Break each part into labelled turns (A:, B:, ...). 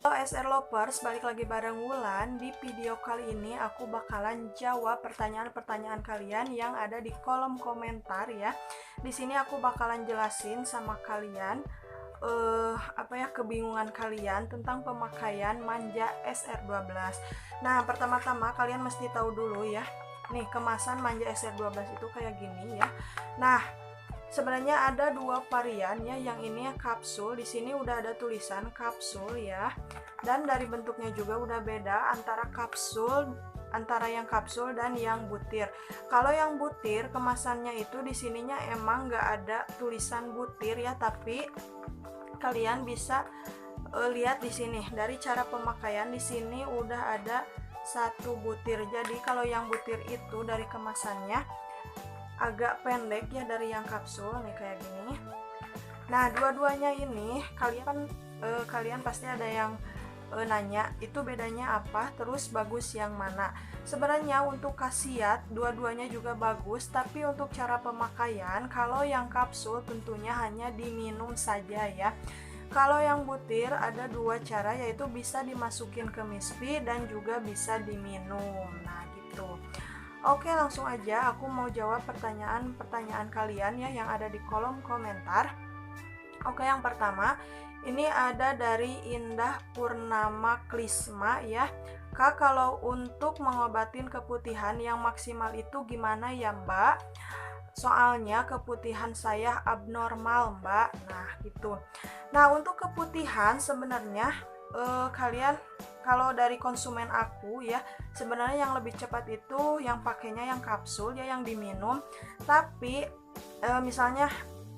A: Halo SR Lovers, balik lagi bareng Wulan. Di video kali ini aku bakalan jawab pertanyaan-pertanyaan kalian yang ada di kolom komentar ya. Di sini aku bakalan jelasin sama kalian kebingungan kalian tentang pemakaian manja SR12. Nah, pertama-tama kalian mesti tahu dulu ya. Nih, kemasan manja SR12 itu kayak gini ya. Nah, sebenarnya ada dua varian ya, yang ini kapsul. Di sini udah ada tulisan kapsul ya. Dan dari bentuknya juga udah beda antara yang kapsul dan yang butir. Kalau yang butir kemasannya itu di sininya emang nggak ada tulisan butir ya, tapi kalian bisa lihat di sini dari cara pemakaian. Di sini udah ada satu butir. Jadi kalau yang butir itu dari kemasannya agak pendek ya dari yang kapsul nih kayak gini. Nah, dua-duanya ini kalian pasti ada yang nanya itu bedanya apa, terus bagus yang mana. Sebenarnya untuk khasiat dua-duanya juga bagus, tapi untuk cara pemakaian kalau yang kapsul tentunya hanya diminum saja ya. Kalau yang butir ada dua cara, yaitu bisa dimasukin ke mispi dan juga bisa diminum. Nah gitu. Oke, langsung aja aku mau jawab pertanyaan-pertanyaan kalian ya yang ada di kolom komentar. Oke, yang pertama ini ada dari Indah Purnama Klisma ya. Kak, kalau untuk mengobatin keputihan yang maksimal itu gimana ya Mbak? Soalnya keputihan saya abnormal Mbak. Nah gitu. Nah, untuk keputihan sebenarnya kalian kalau dari konsumen aku ya, sebenarnya yang lebih cepat itu yang pakainya yang kapsul ya, yang diminum. Tapi misalnya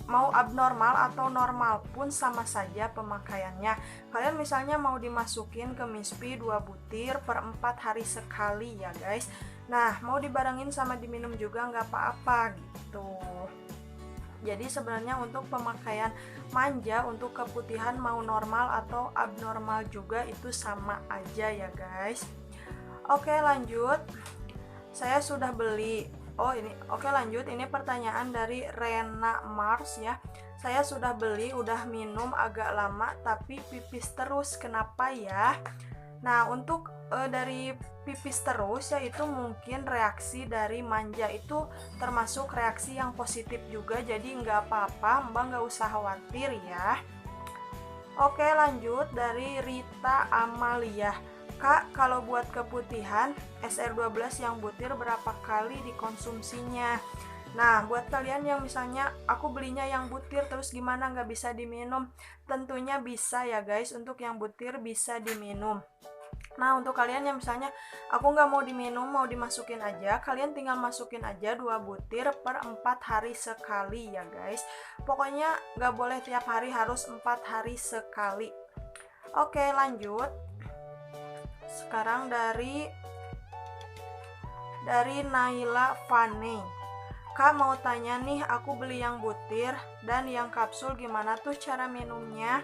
A: mau abnormal atau normal pun sama saja pemakaiannya. Kalian misalnya mau dimasukin ke mispi 2 butir per 4 hari sekali ya guys. Nah, mau dibarengin sama diminum juga nggak apa-apa gitu. Jadi sebenarnya untuk pemakaian manja untuk keputihan mau normal atau abnormal juga itu sama aja ya guys. Oke, lanjut. Saya sudah beli. Lanjut. Ini pertanyaan dari Rena Mars ya. Saya sudah beli, udah minum agak lama tapi pipis terus. Kenapa ya? Nah, untuk dari pipis terus yaitu mungkin reaksi dari manja, itu termasuk reaksi yang positif juga, jadi nggak apa-apa, Mbak nggak usah khawatir ya. Oke, lanjut dari Rita Amalia. Kak, kalau buat keputihan SR12 yang butir berapa kali dikonsumsinya? Nah, buat kalian yang misalnya aku belinya yang butir terus gimana nggak bisa diminum? Tentunya bisa ya guys, untuk yang butir bisa diminum. Nah, untuk kalian yang misalnya aku nggak mau diminum, mau dimasukin aja, kalian tinggal masukin aja 2 butir per 4 hari sekali ya guys. Pokoknya nggak boleh tiap hari, harus 4 hari sekali. Oke, lanjut. Sekarang dari Naila Fane. Kak, mau tanya nih, aku beli yang butir dan yang kapsul, gimana tuh cara minumnya?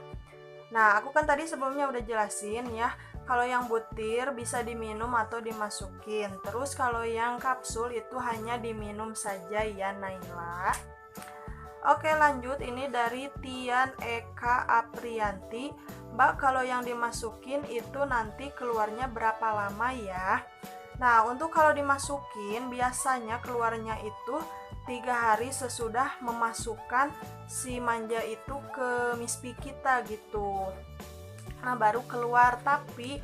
A: Nah, aku kan tadi sebelumnya udah jelasin ya. Kalau yang butir bisa diminum atau dimasukin. Terus kalau yang kapsul itu hanya diminum saja ya Naila. Oke, lanjut. Ini dari Tian Eka Aprianti. Mbak, kalau yang dimasukin itu nanti keluarnya berapa lama ya? Nah, untuk kalau dimasukin biasanya keluarnya itu 3 hari sesudah memasukkan si manja itu ke mispi kita gitu. Nah, baru keluar, tapi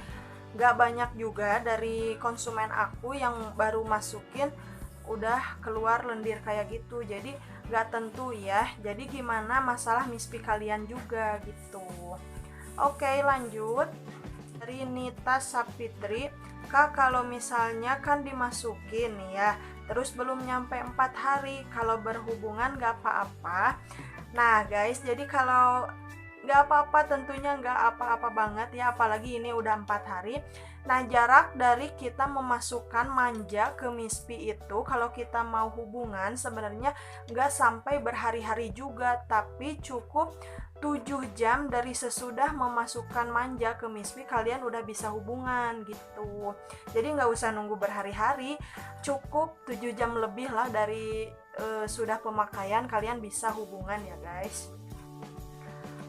A: gak banyak juga dari konsumen aku yang baru masukin udah keluar lendir kayak gitu, jadi gak tentu ya. Jadi gimana masalah mispi kalian juga gitu. Oke, lanjut dari Nita Sapitri. Kak, kalau misalnya kan dimasukin ya, terus belum nyampe 4 hari, kalau berhubungan gak apa-apa. Nah guys, jadi kalau nggak apa-apa, tentunya nggak apa-apa banget ya, apalagi ini udah 4 hari. Nah, jarak dari kita memasukkan manja ke mispi itu, kalau kita mau hubungan sebenarnya nggak sampai berhari-hari juga, tapi cukup 7 jam dari sesudah memasukkan manja ke mispi kalian udah bisa hubungan gitu. Jadi nggak usah nunggu berhari-hari, cukup 7 jam lebih lah dari sudah pemakaian kalian bisa hubungan ya guys.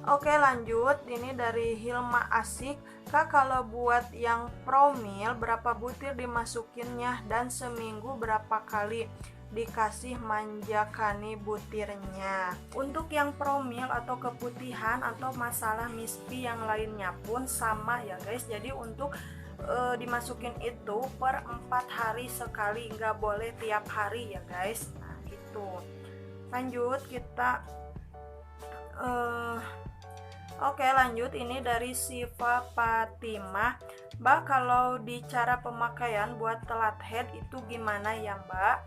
A: Oke lanjut, ini dari Hilma Asik. Kak, kalau buat yang promil berapa butir dimasukinnya dan seminggu berapa kali dikasih manjakani butirnya? Untuk yang promil atau keputihan atau masalah mispi yang lainnya pun sama ya guys. Jadi untuk dimasukin itu per 4 hari sekali, nggak boleh tiap hari ya guys. Nah gitu. Lanjut kita Oke lanjut, ini dari Siva Fatimah. Mbak, kalau di cara pemakaian buat telat head itu gimana ya Mbak?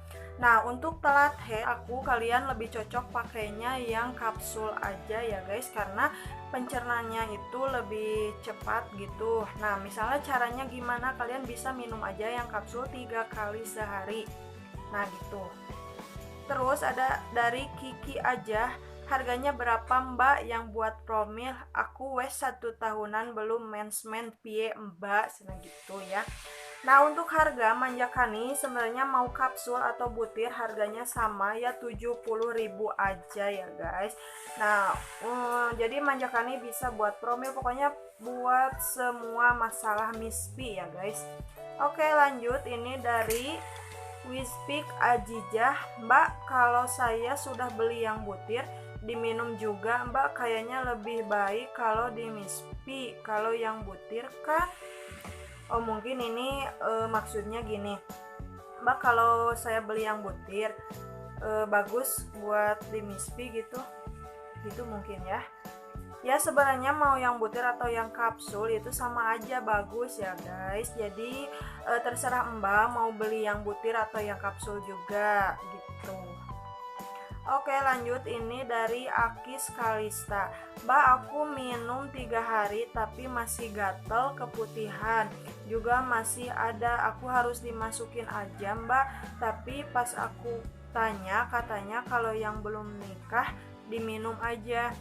A: Nah untuk telat head kalian lebih cocok pakainya yang kapsul aja ya guys, karena pencernanya itu lebih cepat gitu. Nah misalnya caranya gimana, kalian bisa minum aja yang kapsul 3 kali sehari. Nah gitu. Terus ada dari Kiki aja. Harganya berapa Mbak yang buat promil? Aku wes 1 tahunan belum mensmen pie Mbak, gitu ya. Nah untuk harga manjakani sebenarnya mau kapsul atau butir harganya sama ya, 70.000 aja ya guys. Nah jadi manjakani bisa buat promil, pokoknya buat semua masalah mispi ya guys. Oke lanjut, ini dari Wispik Ajijah. Mbak, kalau saya sudah beli yang butir diminum juga Mbak, kayaknya lebih baik kalau di mispi, kalau yang butir kan. Oh mungkin ini maksudnya gini Mbak, kalau saya beli yang butir bagus buat di mispi gitu mungkin ya. Ya sebenarnya mau yang butir atau yang kapsul itu sama aja bagus ya guys. Jadi terserah Mbak mau beli yang butir atau yang kapsul juga gitu. Oke lanjut, ini dari Akis Kalista. Mbak, aku minum 3 hari tapi masih gatel, keputihan juga masih ada, aku harus dimasukin aja Mbak. Tapi pas aku tanya katanya kalau yang belum nikah diminum aja.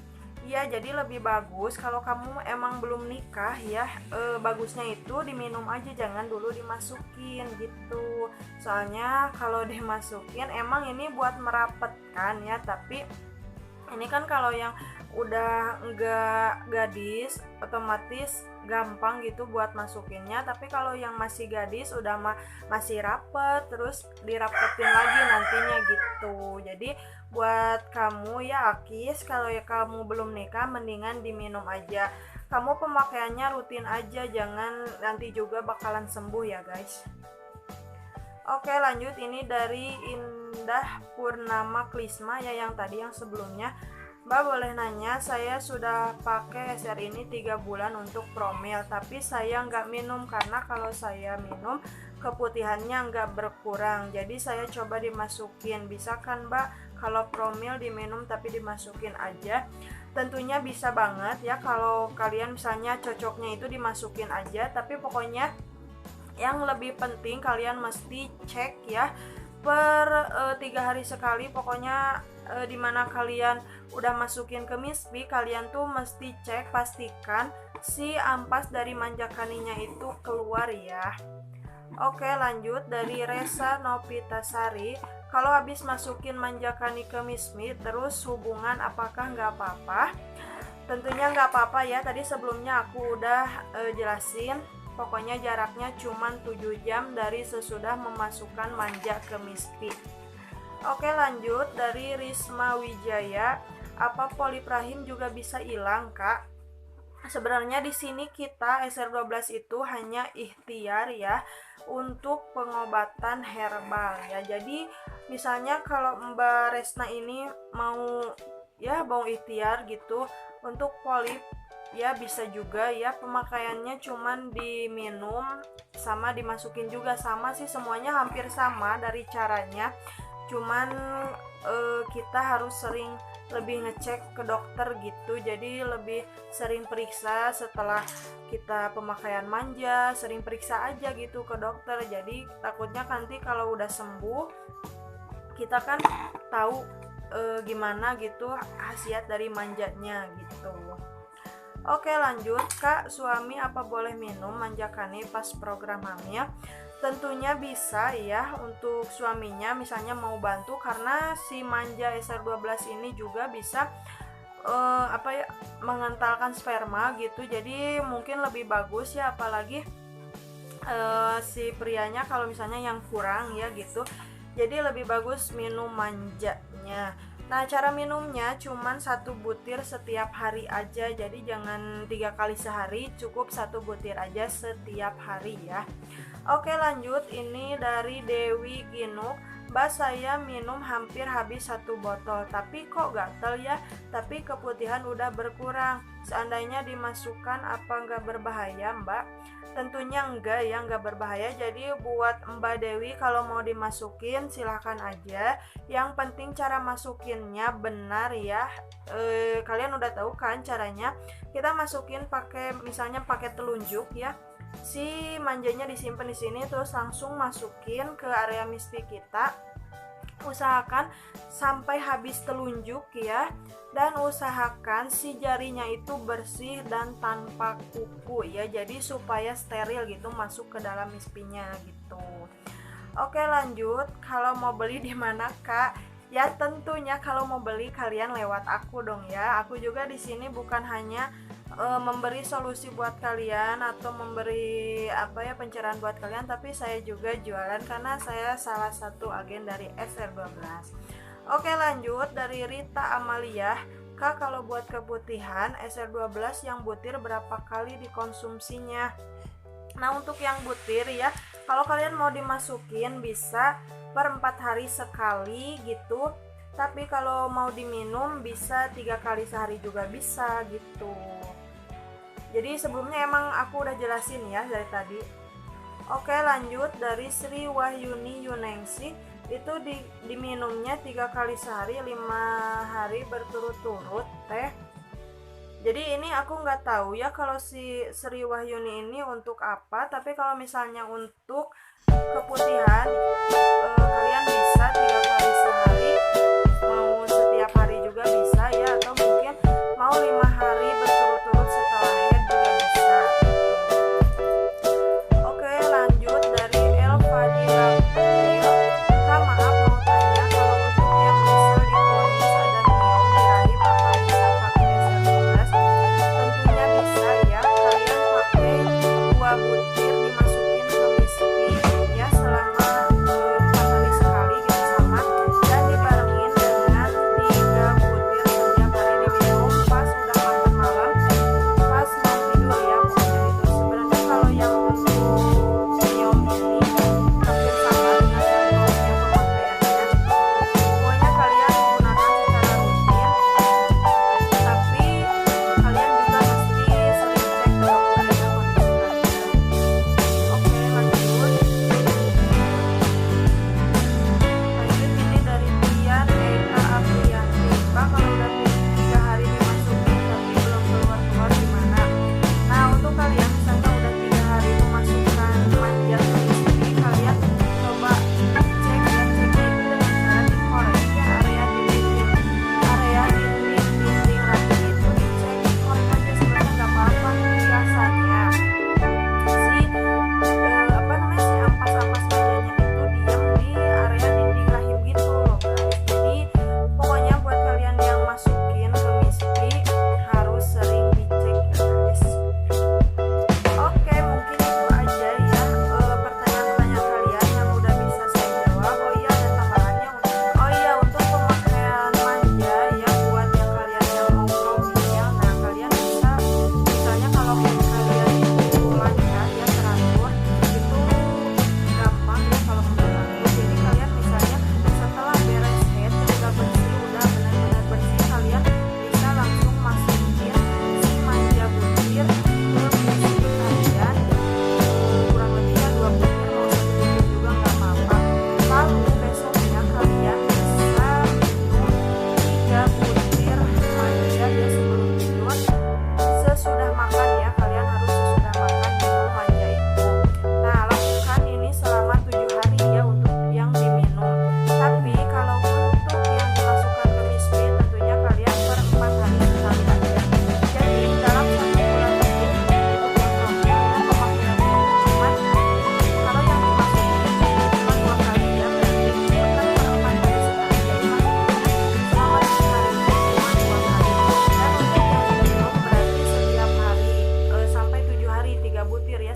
A: Iya, jadi lebih bagus kalau kamu emang belum nikah ya, bagusnya itu diminum aja, jangan dulu dimasukin gitu. Soalnya kalau dimasukin emang ini buat merapetkan ya, tapi ini kan kalau yang udah enggak gadis otomatis gampang gitu buat masukinnya, tapi kalau yang masih gadis udah masih rapet, terus dirapetin lagi nantinya gitu. Jadi buat kamu ya Akis, kalau ya kamu belum nikah mendingan diminum aja. Kamu pemakaiannya rutin aja, jangan nanti juga bakalan sembuh ya guys. Oke lanjut, ini dari Indah Purnama Klisma ya, yang tadi yang sebelumnya. Mbak boleh nanya, saya sudah pakai SR ini 3 bulan untuk promil, tapi saya nggak minum karena kalau saya minum keputihannya nggak berkurang, jadi saya coba dimasukin, bisa kan Mbak kalau promil diminum tapi dimasukin aja? Tentunya bisa banget ya, kalau kalian misalnya cocoknya itu dimasukin aja, tapi pokoknya yang lebih penting kalian mesti cek ya per 3 hari sekali, pokoknya dimana kalian udah masukin ke mispi, kalian tuh mesti cek, pastikan si ampas dari manjakaninya itu keluar ya. Oke lanjut, dari Resa Nopitasari. Kalau habis masukin manjakani ke mispi terus hubungan, apakah nggak apa-apa? Tentunya nggak apa-apa ya, tadi sebelumnya aku udah jelasin. Pokoknya jaraknya cuma 7 jam dari sesudah memasukkan manja ke mispi. Oke lanjut, dari Risma Wijaya. Apa polip rahim juga bisa hilang Kak? Sebenarnya di sini kita SR12 itu hanya ikhtiar ya untuk pengobatan herbal ya. Jadi misalnya kalau Mbak Resna ini mau ikhtiar gitu untuk polip ya, bisa juga ya, pemakaiannya cuman diminum sama dimasukin juga, sama sih semuanya hampir sama dari caranya, cuman kita harus sering lebih ngecek ke dokter gitu, jadi lebih sering periksa setelah kita pemakaian manja, sering periksa aja gitu ke dokter, jadi takutnya nanti kalau udah sembuh kita kan tahu gimana gitu khasiat dari manjanya gitu. Oke lanjut, Kak, suami apa boleh minum manjakani pas program hamil? Tentunya bisa ya untuk suaminya misalnya mau bantu, karena si manja SR12 ini juga bisa apa ya, mengentalkan sperma gitu. Jadi mungkin lebih bagus ya, apalagi si prianya kalau misalnya yang kurang ya gitu. Jadi lebih bagus minum manjanya. Nah, cara minumnya cuman 1 butir setiap hari aja. Jadi jangan 3 kali sehari, cukup 1 butir aja setiap hari ya. Oke, lanjut. Ini dari Dewi Ginuk. Mbak, saya minum hampir habis 1 botol, tapi kok gatel ya? Tapi keputihan udah berkurang. Seandainya dimasukkan apa nggak berbahaya, Mbak? Tentunya enggak ya, enggak berbahaya. Jadi buat Mbak Dewi, kalau mau dimasukin silahkan aja. Yang penting cara masukinnya benar ya. Kalian udah tahu kan caranya? Kita masukin pakai, misalnya pakai telunjuk ya. Si manjanya disimpan di sini, terus langsung masukin ke area mispi kita. Usahakan sampai habis telunjuk ya, dan usahakan si jarinya itu bersih dan tanpa kuku ya, jadi supaya steril gitu masuk ke dalam mispinya gitu. Oke, lanjut. Kalau mau beli di mana, Kak? Ya tentunya kalau mau beli kalian lewat aku dong ya. Aku juga di sini bukan hanya memberi solusi buat kalian atau memberi apa ya, pencerahan buat kalian, tapi saya juga jualan karena saya salah satu agen dari SR12. Oke, lanjut dari Rita Amalia. Kak, kalau buat keputihan SR12 yang butir berapa kali dikonsumsinya? Nah, untuk yang butir ya, kalau kalian mau dimasukin bisa per 4 hari sekali gitu. Tapi kalau mau diminum bisa 3 kali sehari juga bisa gitu. Jadi sebelumnya emang aku udah jelasin ya dari tadi. Oke, lanjut dari Sri Wahyuni Yuningsih. Itu diminumnya 3 kali sehari 5 hari berturut-turut teh. Jadi ini aku nggak tahu ya kalau si Sri Wahyuni ini untuk apa. Tapi kalau misalnya untuk keputihan, kalian bisa 3 kali sehari, mau setiap hari juga bisa ya, atau mungkin mau 5 hari berturut-turut setelah haid juga bisa. Oke, lanjut dari El Fadila. Kak, maaf mau tanya, kalau untuk yang misal divonis ada miom di rahim, apa bisa pakai SR12? Tentunya bisa ya, kalian pakai 2 butir dimasukin ke mispi ya selama 4 hari sekali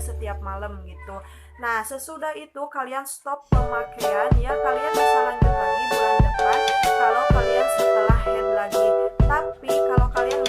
A: setiap malam gitu. Nah, sesudah itu kalian stop pemakaian ya, kalian bisa lanjut lagi bulan depan kalau kalian setelah head lagi. Tapi kalau kalian